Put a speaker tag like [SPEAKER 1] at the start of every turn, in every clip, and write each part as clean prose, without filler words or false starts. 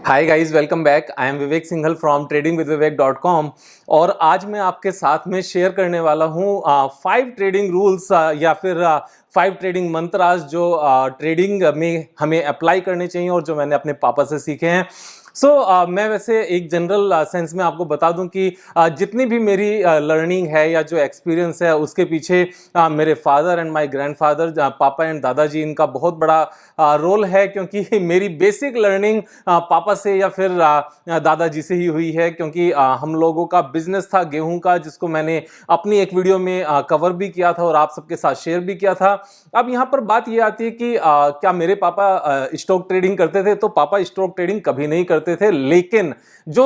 [SPEAKER 1] Hi guys, welcome back. I am Vivek Singhal from tradingwithvivek.com और आज मैं आपके साथ में शेयर करने वाला हूँ 5 ट्रेडिंग रूल्स या फिर 5 ट्रेडिंग मंत्रास जो ट्रेडिंग में हमें अप्लाई करने चाहिए और जो मैंने अपने पापा से सीखे हैं। मैं वैसे एक जनरल सेंस में आपको बता दूं कि जितनी भी मेरी लर्निंग है या जो एक्सपीरियंस है उसके पीछे मेरे फादर एंड माय ग्रैंडफादर, पापा एंड दादाजी, इनका बहुत बड़ा रोल है, क्योंकि मेरी बेसिक लर्निंग पापा से या फिर दादाजी से ही हुई है। क्योंकि हम लोगों का बिजनेस था गेहूं का, जिसको मैंने अपनी एक वीडियो में कवर भी किया था और आप सबके साथ शेयर भी किया था। अब यहाँ पर बात ये आती है कि क्या मेरे पापा स्टॉक ट्रेडिंग करते थे? तो पापा स्टॉक ट्रेडिंग कभी नहीं करते थे, लेकिन जो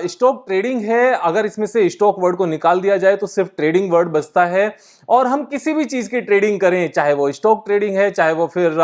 [SPEAKER 1] स्टॉक ट्रेडिंग है, अगर इसमें से स्टॉक वर्ड को निकाल दिया जाए तो सिर्फ ट्रेडिंग वर्ड बचता है। और हम किसी भी चीज की ट्रेडिंग करें, चाहे वो स्टॉक ट्रेडिंग है, चाहे वो फिर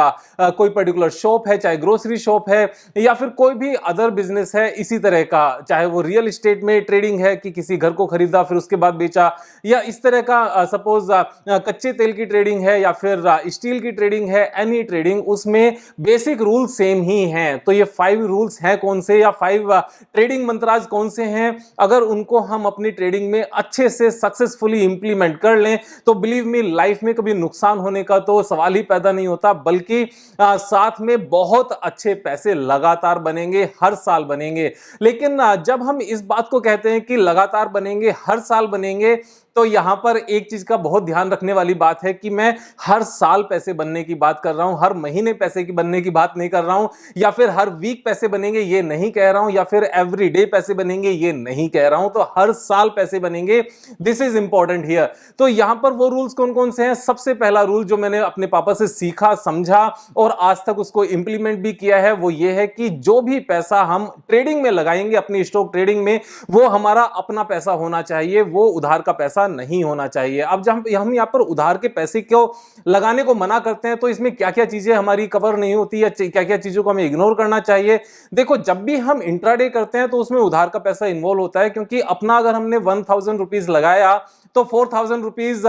[SPEAKER 1] कोई पर्टिकुलर शॉप है, चाहे ग्रोसरी शॉप है, या फिर कोई भी अदर बिजनेस है इसी तरह का, चाहे वो रियल एस्टेट में ट्रेडिंग है कि किसी घर को खरीदा फिर उसके बाद बेचा, या इस तरह का सपोज कच्चे तेल की ट्रेडिंग है या फिर स्टील की ट्रेडिंग है, एनी ट्रेडिंग, उसमें बेसिक रूल सेम ही हैं। तो ये 5 रूल्स हैं कौन से, या 5 ट्रेडिंग मंत्राज कौन से हैं, अगर उनको हम अपनी ट्रेडिंग में अच्छे से सक्सेसफुली इंप्लीमेंट कर लें तो बिलीव मी, लाइफ में कभी नुकसान होने का तो सवाल ही पैदा नहीं होता, बल्कि साथ में बहुत अच्छे पैसे लगातार बनेंगे, हर साल बनेंगे। लेकिन जब हम इस बात को कहते हैं कि लगातार बनेंगे, हर साल बनेंगे, तो यहां पर एक चीज का बहुत ध्यान रखने वाली बात है कि मैं हर साल पैसे बनने की बात कर रहा हूं, हर महीने पैसे की बनने की बात नहीं कर रहा हूं, या फिर हर वीक पैसे बनेंगे ये नहीं कह रहा हूं, या फिर एवरी डे पैसे बनेंगे ये नहीं कह रहा हूं। तो हर साल पैसे बनेंगे, दिस इज इंपॉर्टेंट हियर। तो यहां पर वो रूल्स कौन कौन से हैं? सबसे पहला रूल जो मैंने अपने पापा से सीखा, समझा और आज तक उसको इंप्लीमेंट भी किया है, वो ये है कि जो भी पैसा हम ट्रेडिंग में लगाएंगे, अपनी स्टॉक ट्रेडिंग में, वो हमारा अपना पैसा होना चाहिए, वो उधार का पैसा नहीं होना चाहिए। अब जब हम यहां पर उधार के पैसे को लगाने को मना करते हैं तो इसमें क्या क्या चीजें हमारी कवर नहीं होती, या क्या क्या चीजों को हमें इग्नोर करना चाहिए। देखो, जब भी हम इंट्राडे करते हैं तो उसमें उधार का पैसा इन्वॉल्व होता है, क्योंकि अपना अगर हमने 1000 रुपीज लगाया तो 4000 रुपीज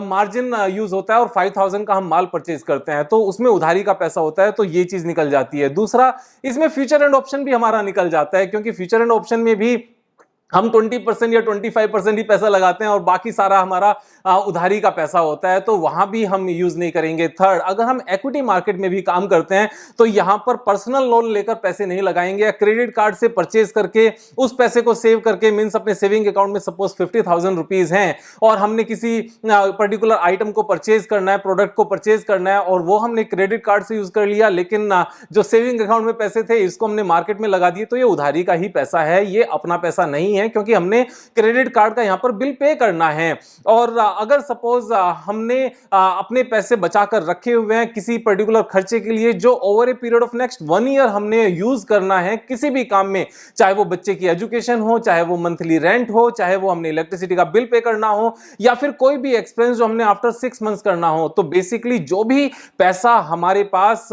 [SPEAKER 1] मार्जिन यूज होता है और 5000 का हम माल परचेज करते हैं, तो उसमें उधारी का पैसा होता है, तो ये चीज निकल जाती है। दूसरा, इसमें फ्यूचर एंड ऑप्शन भी हमारा निकल जाता है, क्योंकि फ्यूचर एंड ऑप्शन में भी हम 20% या 25% ही पैसा लगाते हैं और बाकी सारा हमारा उधारी का पैसा होता है, तो वहां भी हम यूज नहीं करेंगे। थर्ड, अगर हम इक्विटी मार्केट में भी काम करते हैं तो यहां पर पर्सनल लोन लेकर पैसे नहीं लगाएंगे, या क्रेडिट कार्ड से परचेज करके उस पैसे को सेव करके, मींस अपने सेविंग अकाउंट में सपोज 50,000 रुपीज हैं और हमने किसी पर्टिकुलर आइटम को परचेज करना है, प्रोडक्ट को परचेज करना है, और वो हमने क्रेडिट कार्ड से यूज कर लिया, लेकिन जो सेविंग अकाउंट में पैसे थे इसको हमने मार्केट में लगा दिए, तो ये उधारी का ही पैसा है, ये अपना पैसा नहीं है, क्योंकि हमने क्रेडिट कार्ड का यहां पर बिल पे करना है। और अगर सपोज हमने अपने पैसे बचाकर रखे हुए हैं किसी पर्टिकुलर खर्चे के लिए, जो over a period of next 1 year हमने यूज करना है किसी भी काम में, चाहे वो बच्चे की एजुकेशन हो, चाहे वो मंथली रेंट हो, चाहे वो हमने इलेक्ट्रिसिटी का बिल पे करना हो, या फिर कोई भी एक्सपेंस जो हमने आफ्टर 6 मंथ्स करना हो, तो बेसिकली जो भी पैसा हमारे पास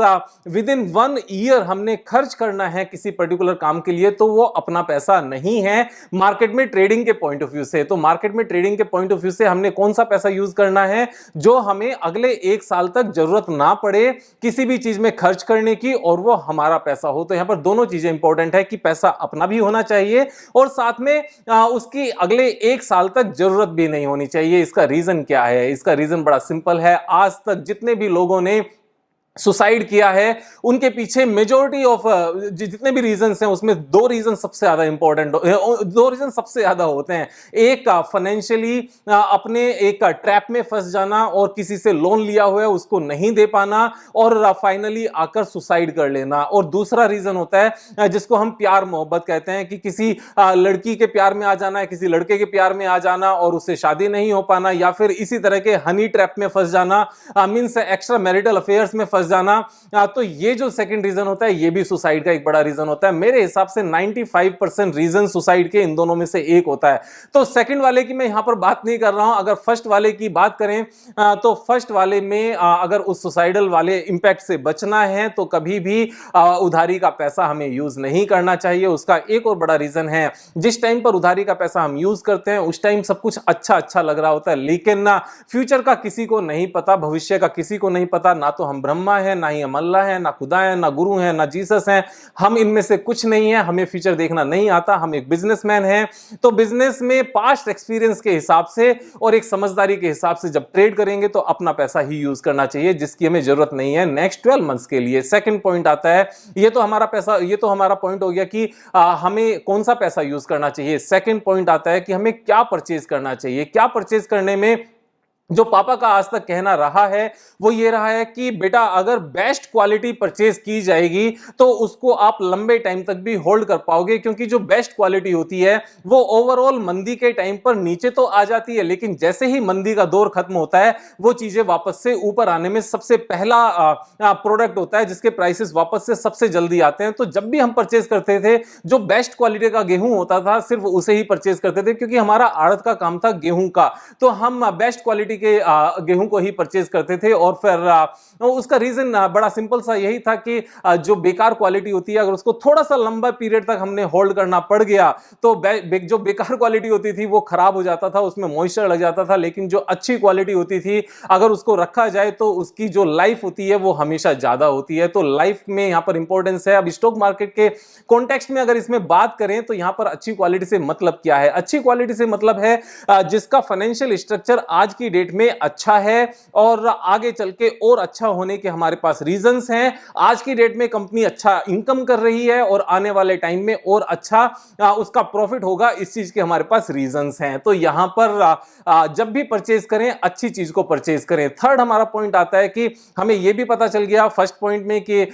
[SPEAKER 1] विद इन 1 ईयर हमने खर्च करना है किसी पर्टिकुलर काम के लिए, तो वो अपना पैसा नहीं है मार्केट में ट्रेडिंग के पॉइंट ऑफ व्यू से। तो मार्केट में ट्रेडिंग के पॉइंट ऑफ व्यू से हमने कौन सा पैसा यूज करना है, जो हमें अगले 1 साल तक जरूरत ना पड़े किसी भी चीज में खर्च करने की, और वो हमारा पैसा हो। तो यहां पर दोनों चीजें इंपॉर्टेंट है कि पैसा अपना भी होना चाहिए और साथ में उसकी अगले 1 साल तक जरूरत भी नहीं होनी चाहिए। इसका रीजन क्या है? इसका रीजन बड़ा सिंपल है। आज तक जितने भी लोगों ने सुसाइड किया है, उनके पीछे मेजॉरिटी ऑफ जितने भी रीजंस हैं उसमें 2 रीजन सबसे ज्यादा इंपॉर्टेंट, 2 रीजन सबसे ज्यादा होते हैं। एक, फाइनेंशियली अपने एक ट्रैप में फंस जाना और किसी से लोन लिया हुआ है उसको नहीं दे पाना और फाइनली आकर सुसाइड कर लेना। और दूसरा रीजन होता है जिसको हम प्यार मोहब्बत कहते हैं, कि किसी लड़की के प्यार में आ जाना है, किसी लड़के के प्यार में आ जाना और उससे शादी नहीं हो पाना, या फिर इसी तरह के हनी ट्रैप में फंस जाना, मींस एक्स्ट्रा मैरिटल अफेयर्स में फंस जाना। तो ये जो सेकंड रीजन होता है ये भी सुसाइड का एक बड़ा रीजन होता है। मेरे हिसाब से 95% रीजन सुसाइड के इन दोनों में से एक होता है। तो सेकंड वाले की मैं यहां पर बात नहीं कर रहा हूं। अगर फर्स्ट वाले की बात करें तो फर्स्ट वाले में अगर उस सुसाइडल वाले इंपैक्ट से बचना है तो कभी भी उधारी का पैसा हमें यूज नहीं करना चाहिए। उसका एक और बड़ा रीजन है, जिस टाइम पर उधारी का पैसा हम यूज करते हैं उस टाइम सब कुछ अच्छा लग रहा होता है, लेकिन ना फ्यूचर का किसी को नहीं पता, भविष्य का किसी को नहीं पता। ना तो हम ब्रह्मा ब्रह्मा है, ना ही हम अल्लाह है, ना खुदा है, ना गुरु है, ना जीसस है। हम इनमें से कुछ नहीं है, हमें फ्यूचर देखना नहीं आता, हम एक बिजनेसमैन हैं। तो बिजनेस में पास्ट एक्सपीरियंस के हिसाब से और एक समझदारी के हिसाब से जब ट्रेड करेंगे तो अपना पैसा ही यूज करना चाहिए जिसकी हमें जरूरत नहीं है नेक्स्ट 12 मंथ्स के लिए। सेकंड पॉइंट आता है, ये तो हमारा पैसा, ये तो हमारा पॉइंट हो गया कि हमें कौन सा पैसा यूज करना चाहिए। सेकंड पॉइंट आता है कि हमें क्या परचेज करना चाहिए। क्या परचेज करने में जो पापा का आज तक कहना रहा है वो ये रहा है कि बेटा अगर बेस्ट क्वालिटी परचेज की जाएगी तो उसको आप लंबे टाइम तक भी होल्ड कर पाओगे, क्योंकि जो बेस्ट क्वालिटी होती है वो ओवरऑल मंदी के टाइम पर नीचे तो आ जाती है, लेकिन जैसे ही मंदी का दौर खत्म होता है वो चीजें वापस से ऊपर आने में सबसे पहला प्रोडक्ट होता है जिसके प्राइसेस वापस से सबसे जल्दी आते हैं। तो जब भी हम परचेज करते थे जो बेस्ट क्वालिटी का गेहूं होता था सिर्फ उसे ही परचेज करते थे, क्योंकि हमारा आड़त का काम था गेहूं का, तो हम बेस्ट क्वालिटी के गेहूं को ही परचेज करते थे। और फिर उसका रीजन बड़ा सिंपल सा यही था कि जो बेकार क्वालिटी होती है अगर उसको थोड़ा सा लंबा पीरियड तक हमने होल्ड करना पड़ गया तो जो बेकार क्वालिटी होती थी वो खराब हो जाता था, उसमें मॉइस्चर लग जाता था। लेकिन जो अच्छी क्वालिटी होती थी अगर उसको रखा जाए तो उसकी जो लाइफ होती है वो हमेशा ज्यादा होती है। तो लाइफ में यहां पर इंपॉर्टेंस है। अब स्टॉक मार्केट के कॉन्टेक्स्ट में अगर इसमें बात करें तो यहां पर अच्छी क्वालिटी से मतलब क्या है? अच्छी क्वालिटी से मतलब है जिसका फाइनेंशियल स्ट्रक्चर आज की डेट में अच्छा है और आगे चल के और अच्छा होने के हमारे पास रीजंस हैं। आज की डेट में कंपनी अच्छा इनकम कर रही है और आने वाले टाइम में और अच्छा उसका प्रॉफिट होगा, इस चीज के हमारे पास रीजंस हैं। तो यहां पर जब भी परचेज करें अच्छी चीज को परचेज करें। थर्ड हमारा पॉइंट आता है कि हमें यह भी पता चल गया फर्स्ट पॉइंट में कि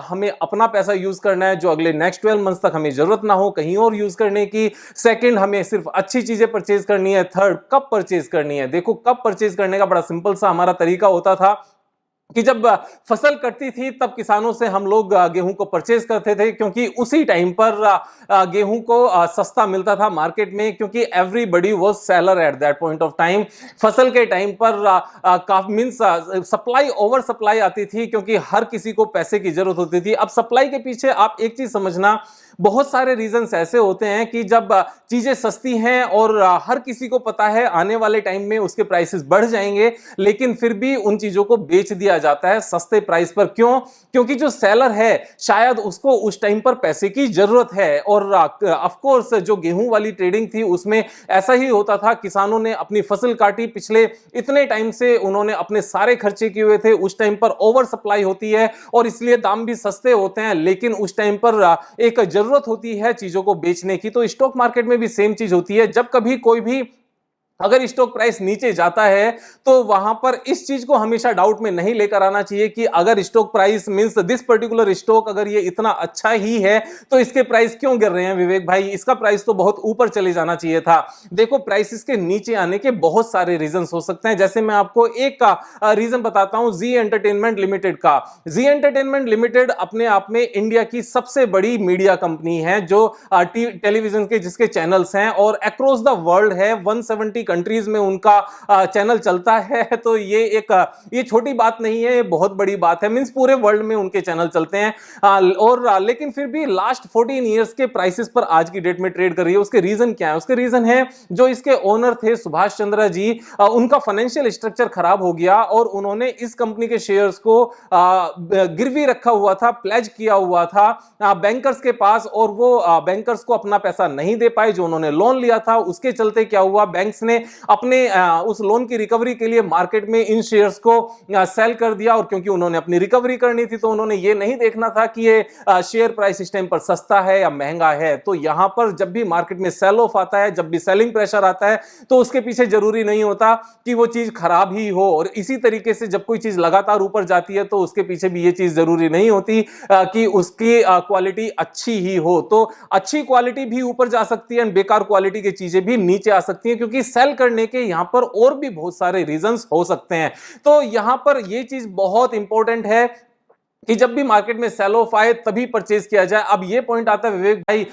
[SPEAKER 1] हमें अपना पैसा यूज करना है जो अगले नेक्स्ट 12 मंथ्स तक हमें जरूरत ना हो कहीं और यूज करने की। सेकंड, हमें सिर्फ अच्छी चीजें परचेज करनी है। थर्ड, कब परचेज करनी है। देखो कब परचेज करने का बड़ा सिंपल सा हमारा तरीका होता था कि जब फसल कटती थी तब किसानों से हम लोग गेहूं को परचेज करते थे, क्योंकि उसी टाइम पर गेहूं को सस्ता मिलता था मार्केट में, क्योंकि everybody was seller at that point of time. फसल के टाइम पर काफी मींस सप्लाई ओवर सप्लाई आती थी क्योंकि हर किसी को पैसे की जरूरत होती थी। अब सप्लाई के पीछे आप एक चीज समझना, बहुत सारे रीजंस ऐसे होते हैं कि जब चीजें सस्ती हैं और हर किसी को पता है आने वाले टाइम में उसके प्राइसेस बढ़ जाएंगे, लेकिन फिर भी उन चीजों को बेच दिया जाता है सस्ते प्राइस पर। क्यों? क्योंकि जो सेलर है शायद उसको उस टाइम पर पैसे की जरूरत है। और ऑफ कोर्स जो गेहूं वाली ट्रेडिंग थी उसमें ऐसा ही होता था। किसानों ने अपनी फसल काटी, पिछले इतने टाइम से उन्होंने अपने सारे खर्चे किए हुए थे, उस टाइम पर ओवर सप्लाई होती है और इसलिए दाम भी सस्ते होते हैं, लेकिन उस टाइम पर एक जरूरत होती है चीजों को बेचने की। तो स्टॉक मार्केट में भी सेम चीज होती है। जब कभी कोई भी अगर स्टॉक प्राइस नीचे जाता है तो वहां पर इस चीज को हमेशा डाउट में नहीं लेकर आना चाहिए कि अगर stock price means this particular stock अगर ये इतना अच्छा ही है तो इसके प्राइस क्यों गिर रहे हैं विवेक भाई, इसका प्राइस तो बहुत ऊपर चले जाना चाहिए था। देखो प्राइसेस के नीचे आने के बहुत सारे रीजंस हो सकते हैं। जैसे मैं आपको एक का रीजन बताता हूं, जी एंटरटेनमेंट लिमिटेड का। जी एंटरटेनमेंट लिमिटेड अपने आप में इंडिया की सबसे बड़ी मीडिया कंपनी है जो टेलीविजन के जिसके चैनल्स हैं और अक्रॉस द वर्ल्ड है, 170 कंट्रीज में उनका चैनल चलता है। तो ये छोटी बात नहीं है, ये बहुत बड़ी बात है। मींस पूरे वर्ल्ड में उनके चैनल चलते हैं और लेकिन फिर भी लास्ट 14 इयर्स के प्राइसेस पर आज की डेट में ट्रेड कर रही है। उसके रीजन क्या है? उसके रीजन है जो इसके ओनर थे सुभाष चंद्रा जी, उनका फाइनेंशियल स्ट्रक्चर खराब हो गया और उन्होंने इस कंपनी के शेयर्स को गिरवी रखा हुआ था, प्लेज किया हुआ था बैंकर्स के पास, और वो बैंकर्स को अपना पैसा नहीं दे पाए जो उन्होंने लोन लिया था। उसके चलते क्या हुआ, बैंक्स ने अपने उस लोन की रिकवरी के लिए मार्केट में इन शेयर्स को सेल कर दिया। और क्योंकि उन्होंने अपनी रिकवरी करनी थी तो उन्होंने ये नहीं देखना था कि ये शेयर प्राइस इस टाइम पर सस्ता है या महंगा है। तो यहां पर जब भी मार्केट में सेल ऑफ आता है, जब भी सेलिंग प्रेशर आता है, तो उसके पीछे जरूरी नहीं होता कि वो चीज खराब ही हो। और इसी तरीके से जब कोई चीज लगातार ऊपर जाती है तो उसके पीछे भी ये चीज जरूरी नहीं होती कि उसकी क्वालिटी अच्छी ही हो। तो अच्छी क्वालिटी भी ऊपर जा सकती है, बेकार क्वालिटी की चीजें भी नीचे आ सकती है, क्योंकि सेल करने के यहां पर और भी बहुत सारे रीजंस हो सकते हैं। तो यहां पर यह चीज बहुत इंपॉर्टेंट है कि जब भी मार्केट में सेल ऑफ आए तभी परचेज किया जाए। अब ये पॉइंट आता है विवेक भाई,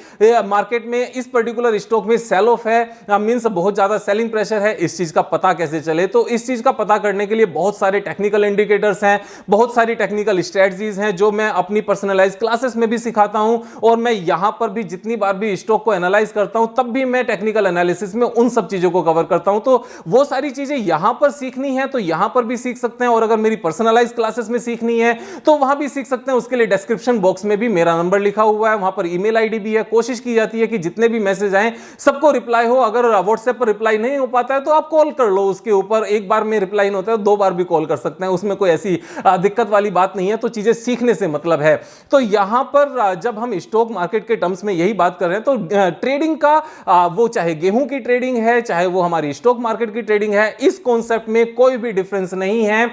[SPEAKER 1] मार्केट में इस पर्टिकुलर स्टॉक में सेल ऑफ है, मींस बहुत ज्यादा सेलिंग प्रेशर है, इस चीज का पता कैसे चले? तो इस चीज का पता करने के लिए बहुत सारे टेक्निकल इंडिकेटर्स हैं, बहुत सारी टेक्निकल स्ट्रेटजीज हैं जो मैं अपनी पर्सनलाइज क्लासेस में भी सिखाता हूं, और मैं यहां पर भी जितनी बार भी स्टॉक को एनालाइज करता हूं तब भी मैं टेक्निकल एनालिसिस में उन सब चीजों को कवर करता हूं। तो वो सारी चीजें यहां पर सीखनी है तो यहां पर भी सीख सकते हैं, और अगर मेरी पर्सनलाइज क्लासेस में सीखनी है तो वहां भी सीख सकते हैं। उसके लिए डिस्क्रिप्शन बॉक्स में भी मेरा नंबर लिखा हुआ है, वहां पर ईमेल आईडी भी है। कोशिश की जाती है कि जितने भी मैसेज आए सबको रिप्लाई हो। अगर व्हाट्सएप पर रिप्लाई नहीं हो पाता है तो आप कॉल कर लो, उसके ऊपर एक बार में रिप्लाई नहीं होता है 2 बार भी कॉल कर सकते हैं, उसमें कोई ऐसी दिक्कत वाली बात नहीं है। तो चीजें सीखने से मतलब है। तो यहां पर जब हम स्टॉक मार्केट के टर्म्स में यही बात कर रहे हैं तो ट्रेडिंग का वो चाहे गेहूं की ट्रेडिंग है चाहे वो हमारी स्टॉक मार्केट की ट्रेडिंग है, इस कॉन्सेप्ट में कोई भी डिफरेंस नहीं है।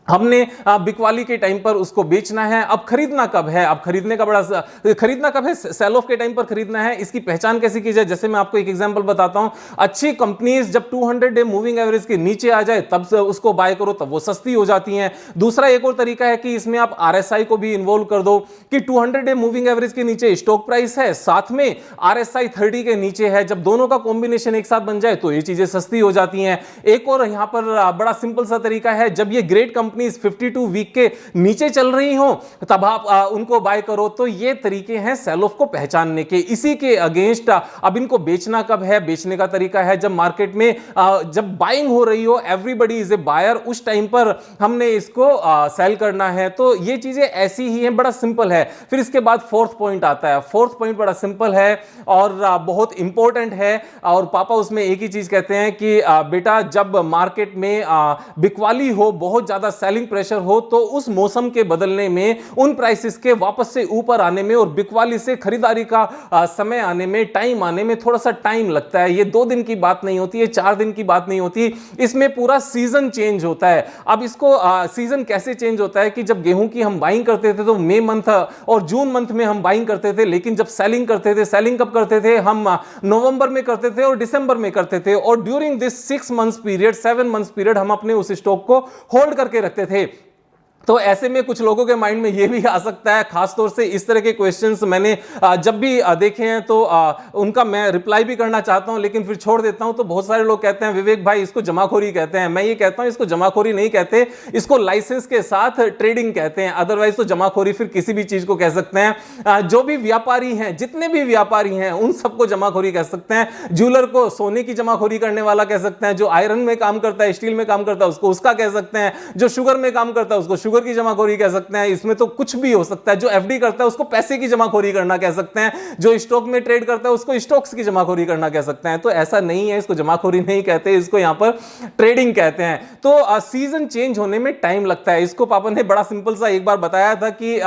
[SPEAKER 1] हमने बिकवाली के टाइम पर उसको बेचना है। अब खरीदना कब है? अब खरीदना कब है? सेल ऑफ के टाइम पर खरीदना है। इसकी पहचान कैसे की जाए? जैसे मैं आपको एक एग्जांपल बताता हूं। अच्छी कंपनीज जब 200 डे मूविंग एवरेज के नीचे आ जाए तब से उसको बाय करो, तब वो सस्ती हो जाती हैं। दूसरा एक और तरीका है कि इसमें आप आरएसआई को भी इन्वॉल्व कर दो कि 200 डे मूविंग एवरेज के नीचे स्टॉक प्राइस है, साथ में आरएसआई 30 के नीचे है। जब दोनों का कॉम्बिनेशन एक साथ बन जाए तो ये चीजें सस्ती हो जाती हैं। एक और यहां पर बड़ा सिंपल सा तरीका है, जब ये ग्रेट कंपनी 52 वीक के नीचे चल रही हो तब आप उनको बाय करो। तो ये तरीके हैं सेल ऑफ को पहचानने के। इसी के अगेंस्ट अब इनको बेचना कब है? बेचने का तरीका है जब मार्केट में जब बाइंग हो रही हो, एवरीबॉडी इज ए बायर, उस टाइम पर हमने इसको सेल करना है। तो ये चीजें ऐसी ही हैं, बड़ा सिंपल है। फिर इसके बाद फोर्थ पॉइंट आता है। फोर्थ पॉइंट बड़ा सिंपल है और बहुत इंपॉर्टेंट है, और पापा उसमें एक ही चीज कहते हैं कि बेटा जब मार्केट में बिकवाली हो, बहुत ज्यादा सेलिंग प्रेशर हो, तो उस मौसम के बदलने में, उन प्राइसेस के वापस से ऊपर आने में और बिकवाली से खरीदारी का समय आने में, टाइम आने में थोड़ा सा टाइम लगता है। ये 2 दिन की बात नहीं होती है, 4 दिन की बात नहीं होती, इसमें पूरा सीजन चेंज होता है। अब इसको सीजन कैसे चेंज होता है कि जब गेहूं की हम बाइंग करते थे तो मई मंथ और जून मंथ में हम बाइंग करते थे, लेकिन जब सेलिंग करते थे, सेलिंग कब करते थे? हम नवंबर में करते थे और दिसंबर में करते थे, और during this 6 months period, 7 months period हम अपने उस स्टॉक को होल्ड करके रखते थे। तो ऐसे में कुछ लोगों के माइंड में ये भी आ सकता है, खासतौर से इस तरह के क्वेश्चंस मैंने जब भी देखे हैं तो उनका मैं रिप्लाई भी करना चाहता हूं लेकिन फिर छोड़ देता हूं। तो बहुत सारे लोग कहते हैं विवेक भाई इसको जमाखोरी कहते हैं। मैं ये कहता हूं इसको जमाखोरी नहीं कहते, इसको लाइसेंस के साथ ट्रेडिंग कहते हैं। अदरवाइज तो जमाखोरी फिर किसी भी चीज को कह सकते हैं। जो भी व्यापारी हैं, जितने भी व्यापारी हैं, उन सबको जमाखोरी कह सकते हैं। ज्वेलर को सोने की जमाखोरी करने वाला कह सकते हैं, जो आयरन में काम करता है, स्टील में काम करता है, उसको उसका कह सकते हैं, जो शुगर में काम करता है उसको शुगर की जमाखोरी कह सकते हैं। इसमें तो कुछ भी हो सकता है। जो एफडी करता है उसको पैसे की जमाखोरी करना कह सकते हैं, जो स्टॉक में ट्रेड करता है उसको स्टॉक्स की जमाखोरी करना कह सकते हैं। तो ऐसा नहीं है, इसको जमाखोरी नहीं कहते, इसको यहां पर ट्रेडिंग कहते हैं। तो सीजन चेंज होने में टाइम लगता है। इसको पापा ने बड़ा सिंपल सा एक बार बताया था कि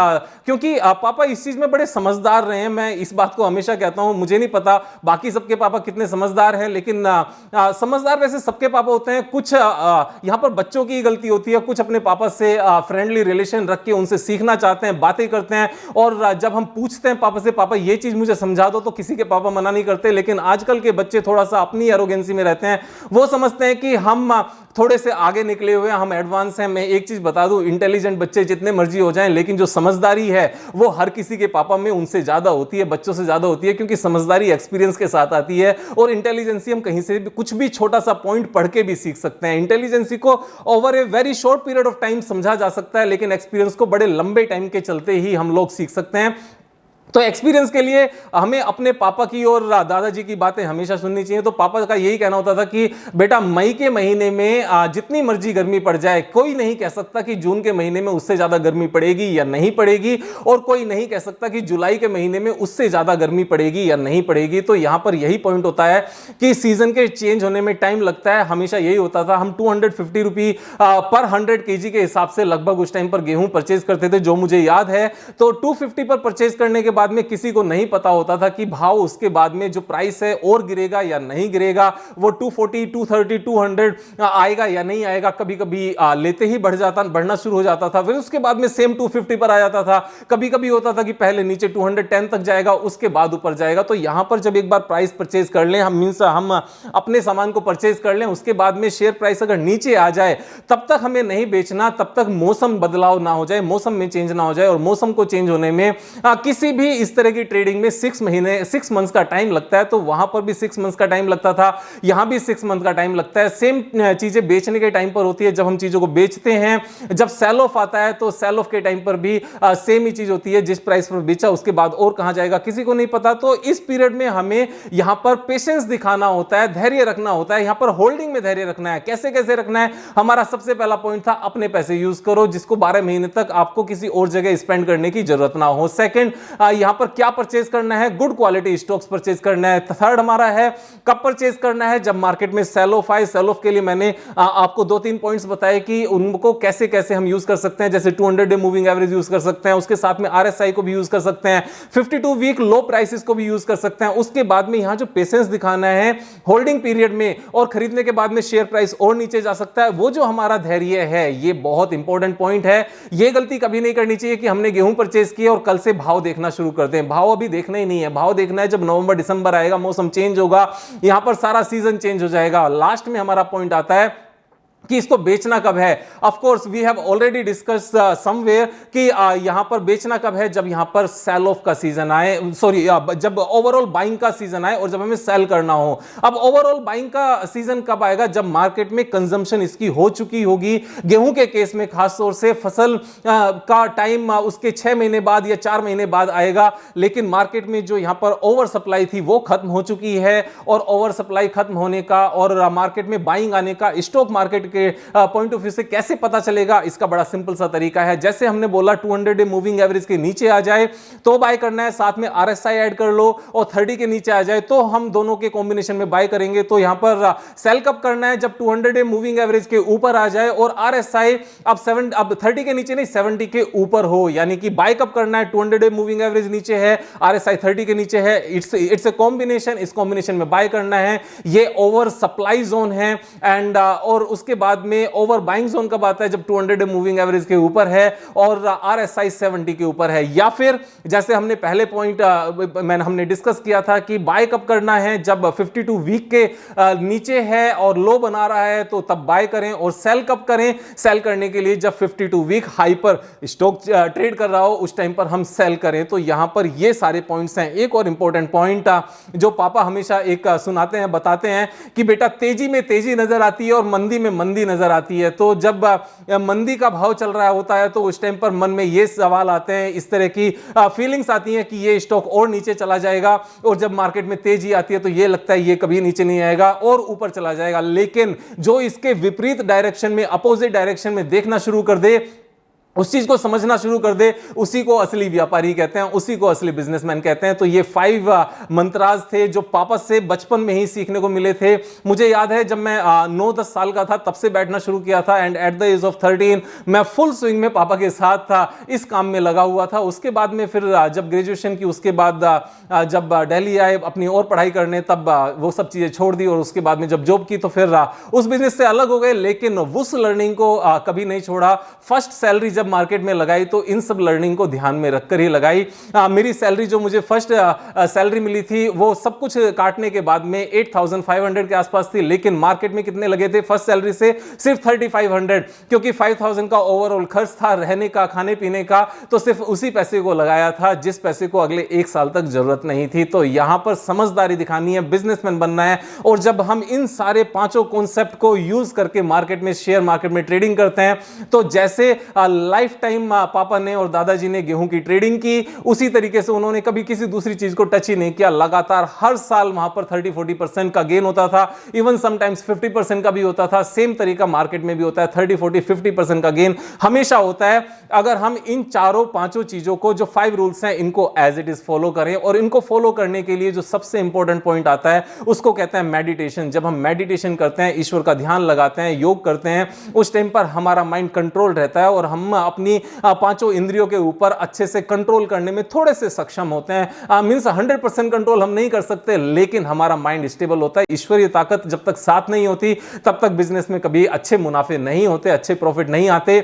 [SPEAKER 1] क्योंकि पापा इस चीज में बड़े समझदार रहे हैं। मैं इस बात को हमेशा कहता हूं, मुझे नहीं पता बाकी सबके पापा कितने समझदार हैं, लेकिन समझदार वैसे सबके पापा होते हैं। कुछ यहां पर बच्चों की गलती होती है, कुछ अपने पापा से फ्रेंडली रिलेशन रख के उनसे सीखना चाहते हैं, बातें करते हैं, और जब हम पूछते हैं पापा से, पापा ये चीज मुझे समझा दो, तो किसी के पापा मना नहीं करते। लेकिन आजकल के बच्चे थोड़ा सा अपनी एरोगेंसी में रहते हैं। वो समझते हैं कि हम थोड़े से आगे निकले हुए हैं, हम एडवांस हैं। मैं एक चीज बता दूं, इंटेलिजेंट बच्चे जितने मर्जी हो जाएं, लेकिन जो समझदारी है वो हर किसी के पापा में उनसे ज्यादा होती है, बच्चों से ज्यादा होती है, क्योंकि समझदारी एक्सपीरियंस के साथ आती है। और इंटेलिजेंसी हम कहीं से भी कुछ भी छोटा सा पॉइंट पढ़ के भी सीख सकते हैं। इंटेलिजेंसी को over a very short period of time समझा जा सकता है, लेकिन एक्सपीरियंस को बड़े लंबे टाइम के चलते ही हम लोग सीख सकते हैं। तो एक्सपीरियंस के लिए हमें अपने पापा की और दादाजी की बातें हमेशा सुननी चाहिए। तो पापा का यही कहना होता था कि बेटा मई के महीने में जितनी मर्जी गर्मी पड़ जाए, कोई नहीं कह सकता कि जून के महीने में उससे ज्यादा गर्मी पड़ेगी या नहीं पड़ेगी, और कोई नहीं कह सकता कि जुलाई के महीने में उससे ज्यादा गर्मी पड़ेगी या नहीं पड़ेगी। तो यहां पर यही पॉइंट होता है कि सीजन के चेंज होने में टाइम लगता है। हमेशा यही होता था। हम 250 रुपी पर 100 kg के हिसाब से लगभग उस टाइम पर गेहूं परचेज करते थे, जो मुझे याद है। तो 250 पर परचेज करने के बाद में किसी को नहीं पता होता था कि भाव उसके बाद में जो प्राइस है और गिरेगा या नहीं गिरेगा, वो 240, 230, 200 आएगा या नहीं आएगा। कभी कभी लेते ही बढ़ना शुरू हो जाता था, फिर उसके बाद में सेम 250 पर आ जाता था। कभी कभी होता था कि पहले नीचे 210 तक जाएगा, उसके बाद ऊपर जाएगा। तो यहां पर जब एक बार प्राइस परचेज कर लें, हम अपने सामान को परचेज कर लें, उसके बाद में शेयर प्राइस अगर नीचे आ जाए, तब तक हमें नहीं बेचना, तब तक मौसम बदलाव ना हो जाए, मौसम में चेंज ना हो जाए। और मौसम को चेंज होने में किसी भी इस तरह की ट्रेडिंग में 6 मंथ्स का टाइम लगता है। तो वहां पर भी 6 मंथ्स का टाइम लगता था, यहां भी 6 मंथ का टाइम लगता है। सेम चीजें बेचने के टाइम पर होती है, जब हम चीजों को बेचते हैं। जब सेल ऑफ आता है तो सेल ऑफ के टाइम पर भी सेम ही चीज होती है, जिस प्राइस पर बेचा उसके बाद और कहां जाएगा किसी को नहीं पता। तो इस पीरियड में हमें यहां पर पेशेंस दिखाना होता है, धैर्य रखना होता है, यहां पर होल्डिंग में धैर्य रखना है। कैसे कैसे रखना है? हमारा सबसे पहला पॉइंट था, अपने पैसे यूज करो, जिसको 12 महीने तक आपको किसी और जगह स्पेंड करने की जरूरत ना हो। सेकंड, यहां पर क्या परचेज करना है? गुड क्वालिटी स्टॉक्स परचेज करना है। थर्ड हमारा है, कब परचेज करना है? जब मार्केट में सेल ऑफ आए। सेल ऑफ के लिए मैंने आपको 2-3 पॉइंट्स बताए कि उनको कैसे कैसे हम यूज कर सकते हैं। जैसे 200 डे मूविंग एवरेज यूज कर सकते हैं, उसके साथ में RSI को भी यूज कर सकते हैं, 52 वीक लो प्राइसेस को भी यूज कर सकते हैं। उसके बाद में यहां जो पेशेंस दिखाना है होल्डिंग पीरियड में, और खरीदने के बाद में शेयर प्राइस और नीचे जा सकता है, वो जो हमारा धैर्य है, ये बहुत इंपॉर्टेंट पॉइंट है। ये गलती कभी नहीं करनी चाहिए कि हमने गेहूं परचेज किया और कल से भाव देखना शुरू कर दें। भाव अभी देखना ही नहीं है, भाव देखना है जब नवंबर दिसंबर आएगा, मौसम चेंज होगा, यहां पर सारा सीजन चेंज हो जाएगा। लास्ट में हमारा पॉइंट आता है कि इसको बेचना कब है। Of course we have already discuss somewhere कि यहां पर बेचना कब है, जब यहां पर सेल ऑफ का सीजन आए, सॉरी जब ओवरऑल बाइंग का सीजन आए और जब हमें सेल करना हो। अब ओवरऑल बाइंग का सीजन कब आएगा? जब मार्केट में कंजम्पशन इसकी हो चुकी होगी। गेहूं के केस में खास तौर से फसल का टाइम उसके 6 महीने बाद या 4 महीने बाद आएगा, लेकिन मार्केट में जो यहां पर ओवर सप्लाई थी वो खत्म हो चुकी है। और ओवर सप्लाई खत्म होने का और मार्केट में बाइंग आने का स्टॉक मार्केट के पॉइंट ऑफ व्यू से कैसे पता चलेगा? इसका बड़ा सिंपल सा तरीका है। जैसे हमने बोला 200 डे मूविंग एवरेज के नीचे आ जाए तो बाय करना है, साथ में RSI ऐड कर लो, और 30 के नीचे आ जाए तो हम दोनों के कॉम्बिनेशन में बाय करेंगे। तो यहां पर सेल कब करना है? जब 200 डे मूविंग एवरेज के ऊपर आ जाए और RSI अब 30 के नीचे नहीं, 70 के ऊपर हो। यानी कि बाय कब करना है? 200 डे मूविंग एवरेज नीचे है, RSI 30 के नीचे है, इट्स ए कॉम्बिनेशन, इस कॉम्बिनेशन में बाय करना है। ये ओवर सप्लाई जोन है। एंड और उसके बाद में ओवर बाइंग जोन कब आता है? जब 200 डे मूविंग एवरेज के ऊपर है और RSI 70 के ऊपर है। या फिर जैसे हमने पहले पॉइंट हमने डिस्कस किया था कि बाय कब करना है? जब 52 वीक के नीचे है और लो बना रहा है तो तब बाय करें। और सेल कब करें? सेल करने के लिए जब 52 वीक हाई पर स्टॉक ट्रेड कर रहा हो उस टाइम पर हम सेल करें। तो यहां पर ये सारे पॉइंट्स हैं। एक और इंपॉर्टेंट पॉइंट जो पापा हमेशा एक सुनाते हैं, बताते हैं कि बेटा तेजी में तेजी नजर आती है और मंदी में मंदी नजर आती है। तो जब मंदी का भाव चल रहा होता है तो उस टाइम पर मन में ये सवाल आते हैं, इस तरह की फीलिंग्स आती हैं कि ये स्टॉक और नीचे चला जाएगा। और जब मार्केट में तेजी आती है तो ये लगता है ये कभी नीचे नहीं आएगा और ऊपर चला जाएगा। लेकिन जो इसके विपरीत डायरेक्शन में, अपोजिट डायरेक्शन में देखना शुरू कर दे, उस चीज को समझना शुरू कर दे, उसी को असली व्यापारी कहते हैं, उसी को असली बिजनेसमैन कहते हैं। तो ये 5 मंत्राज थे जो पापा से बचपन में ही सीखने को मिले थे। मुझे याद है जब मैं 9-10 साल का था तब से बैठना शुरू किया था, and at the age of 13 मैं फुल स्विंग में पापा के साथ था, इस काम में लगा हुआ था। उसके बाद में फिर जब ग्रेजुएशन की, उसके बाद जब दिल्ली आए अपनी और पढ़ाई करने, तब वो सब चीजें छोड़ दी। और उसके बाद में जब जॉब की तो फिर उस बिजनेस से अलग हो गए, लेकिन उस लर्निंग को कभी नहीं छोड़ा। फर्स्ट सैलरी जब मार्केट में लगाई तो इन सब लर्निंग को ध्यान में रखकर ही लगाई। मेरी सैलरी जो मुझे फर्स्ट सैलरी मिली थी वो सब कुछ काटने के बाद में 8500 के आसपास थी, लेकिन मार्केट में कितने लगे थे फर्स्ट सैलरी से? सिर्फ 3500, क्योंकि 5000 का ओवरऑल खर्च था रहने का, खाने पीने का, तो सिर्फ उसी पैसे को लगाया था जिस पैसे को अगले 1 साल तक जरूरत नहीं थी। तो यहां पर समझदारी दिखानी है, बिजनेसमैन बनना है। और जब हम इन सारे 5 कॉन्सेप्ट को यूज करके मार्केट में, शेयर मार्केट में ट्रेडिंग करते हैं, तो जैसे लाइफ टाइम पापा ने और दादाजी ने गेहूं की ट्रेडिंग की, उसी तरीके से उन्होंने कभी किसी दूसरी चीज को टच ही नहीं किया। लगातार हर साल वहां पर 30-40% का गेन होता था, इवन समटाइम्स 50% का भी होता था। सेम तरीका मार्केट में भी होता है, 30-40-50% का गेन हमेशा होता है। अगर हम इन 4-5 चीजों को, जो 5 रूल्स हैं, इनको एज इट इज फॉलो करें। और इनको फॉलो करने के लिए जो सबसे इंपॉर्टेंट पॉइंट आता है उसको कहते हैं मेडिटेशन। जब हम मेडिटेशन करते हैं, ईश्वर का ध्यान लगाते हैं, योग करते हैं, उस टाइम पर हमारा माइंड कंट्रोल रहता है और हम अपनी पांचों इंद्रियों के ऊपर अच्छे से कंट्रोल करने में थोड़े से सक्षम होते हैं। मींस 100% कंट्रोल हम नहीं कर सकते, लेकिन हमारा माइंड स्टेबल होता है। ईश्वरीय ताकत जब तक साथ नहीं होती तब तक बिजनेस में कभी अच्छे मुनाफे नहीं होते, अच्छे प्रॉफिट नहीं आते।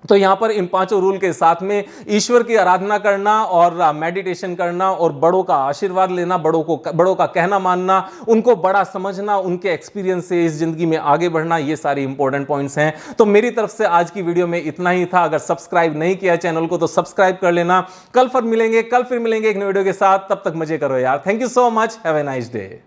[SPEAKER 1] तो यहां पर इन पांचों रूल के साथ में ईश्वर की आराधना करना और मेडिटेशन करना और बड़ों का आशीर्वाद लेना, बड़ों का कहना मानना, उनको बड़ा समझना, उनके एक्सपीरियंस से इस जिंदगी में आगे बढ़ना, ये सारी इंपॉर्टेंट पॉइंट्स हैं। तो मेरी तरफ से आज की वीडियो में इतना ही था। अगर सब्सक्राइब नहीं किया चैनल को तो सब्सक्राइब कर लेना। कल फिर मिलेंगे एक नई वीडियो के साथ। तब तक मजे करो यार। Thank you so much. Have a nice day.